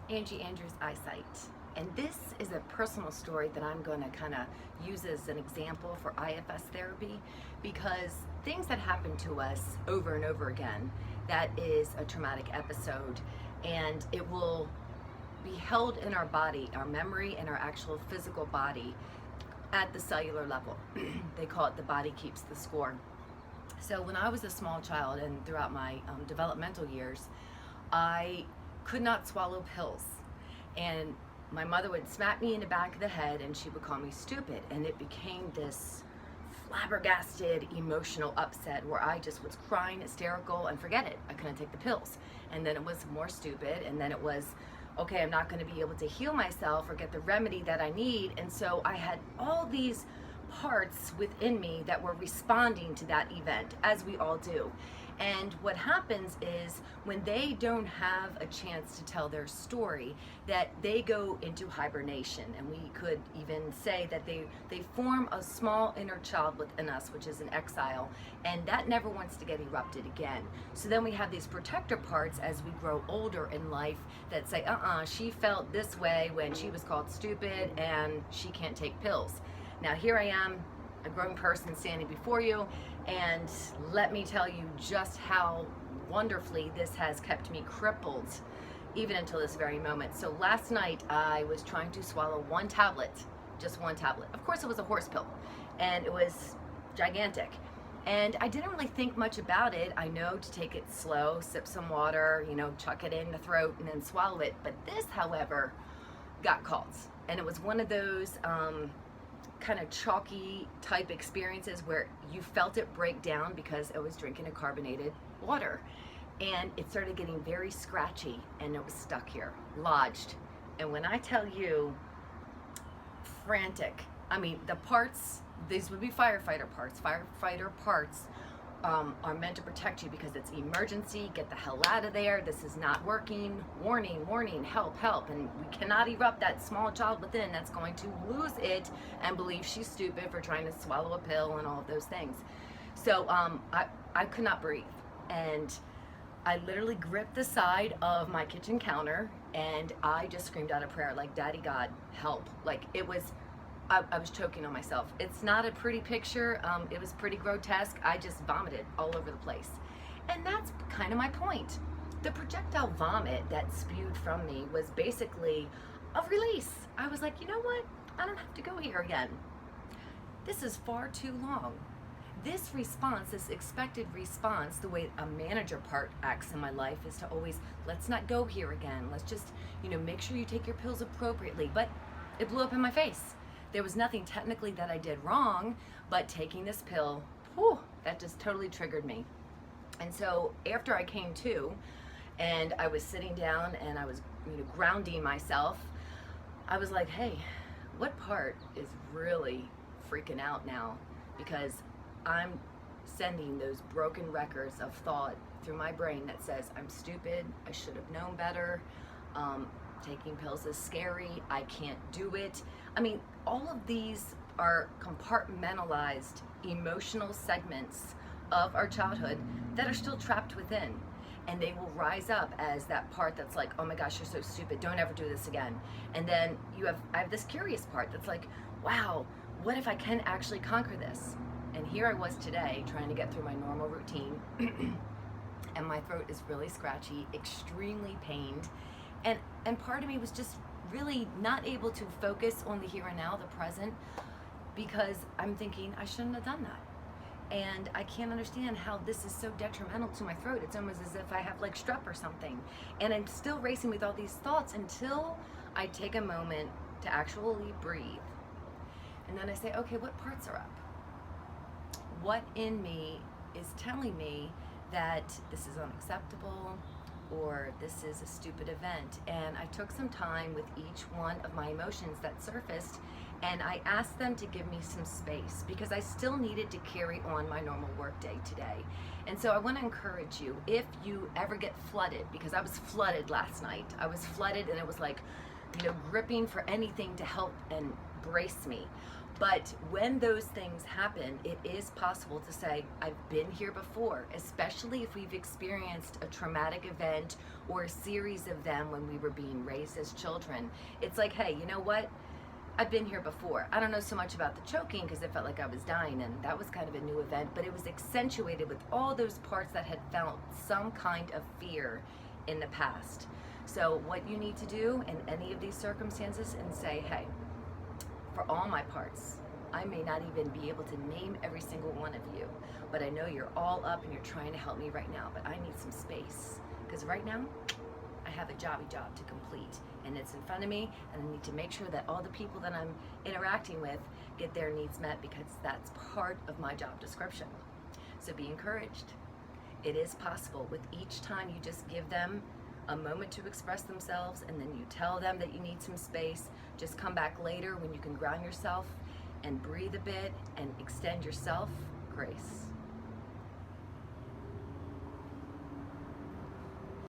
Angie Andrews eyesight. And this is a personal story that I'm going to kind of use as an example for IFS therapy, because things that happen to us over and over again, that is a traumatic episode, and it will be held in our body, our memory and our actual physical body at the cellular level. They call it the body keeps the score. So when I was a small child and throughout my developmental years, I could not swallow pills. And my mother would smack me in the back of the head and she would call me stupid. And it became this flabbergasted emotional upset where I just was crying, hysterical, and forget it. I couldn't take the pills. And then it was more stupid. And then it was, okay, I'm not going to be able to heal myself or get the remedy that I need. And so I had all these parts within me that were responding to that event, as we all do. And what happens is when they don't have a chance to tell their story, that they go into hibernation. And we could even say that they form a small inner child within us, which is an exile, and that never wants to get erupted again. So then we have these protector parts as we grow older in life that say, she felt this way when she was called stupid and she can't take pills. Now here I am, a grown person standing before you, and let me tell you just how wonderfully this has kept me crippled even until this very moment. So last night I was trying to swallow one tablet, just one tablet. Of course it was a horse pill, and it was gigantic. And I didn't really think much about it. I know to take it slow, sip some water, chuck it in the throat and then swallow it. But this, however, got called. And it was one of those kind of chalky type experiences where you felt it break down because I was drinking a carbonated water, and it started getting very scratchy and it was stuck here, lodged. And when I tell you frantic, I mean the parts, these would be firefighter parts. Firefighter parts are meant to protect you because it's emergency, get the hell out of there, this is not working, warning, warning, help, help. And we cannot erupt that small child within that's going to lose it and believe she's stupid for trying to swallow a pill and all of those things. So I could not breathe, and I literally gripped the side of my kitchen counter and I just screamed out a prayer like, Daddy God, help. Like it was, I was choking on myself. It's not a pretty picture. It was pretty grotesque. I just vomited all over the place. And that's kind of my point. The projectile vomit that spewed from me was basically a release. I was like, you know what? I don't have to go here again. This is far too long. This response, this expected response, the way a manager part acts in my life is to always, let's not go here again. Let's just, make sure you take your pills appropriately. But it blew up in my face. There was nothing technically that I did wrong, but taking this pill, that just totally triggered me. And so after I came to, and I was sitting down and I was grounding myself, I was like, hey, what part is really freaking out now? Because I'm sending those broken records of thought through my brain that says I'm stupid, I should have known better, taking pills is scary, I can't do it. I mean, all of these are compartmentalized emotional segments of our childhood that are still trapped within. And they will rise up as that part that's like, oh my gosh, you're so stupid, don't ever do this again. And then I have this curious part that's like, wow, what if I can actually conquer this? And here I was today trying to get through my normal routine and my throat is really scratchy, extremely pained. And part of me was just really not able to focus on the here and now, the present, because I'm thinking I shouldn't have done that. And I can't understand how this is so detrimental to my throat. It's almost as if I have like strep or something. And I'm still racing with all these thoughts until I take a moment to actually breathe. And then I say, okay, what parts are up? What in me is telling me that this is unacceptable, or this is a stupid event? And I took some time with each one of my emotions that surfaced, and I asked them to give me some space because I still needed to carry on my normal workday today. And so I want to encourage you, if you ever get flooded, because I was flooded last night. I was flooded and it was like gripping for anything to help and brace me. But when those things happen, it is possible to say, I've been here before, especially if we've experienced a traumatic event or a series of them when we were being raised as children. It's like, hey, you know what? I've been here before. I don't know so much about the choking because it felt like I was dying, and that was kind of a new event, but it was accentuated with all those parts that had felt some kind of fear in the past. So what you need to do in any of these circumstances and say, hey, for all my parts, I may not even be able to name every single one of you, but I know you're all up and you're trying to help me right now, but I need some space because right now I have a job to complete, and it's in front of me, and I need to make sure that all the people that I'm interacting with get their needs met because that's part of my job description. So be encouraged. It is possible. With each time you just give them a moment to express themselves and then you tell them that you need some space, just come back later when you can ground yourself and breathe a bit and extend yourself grace.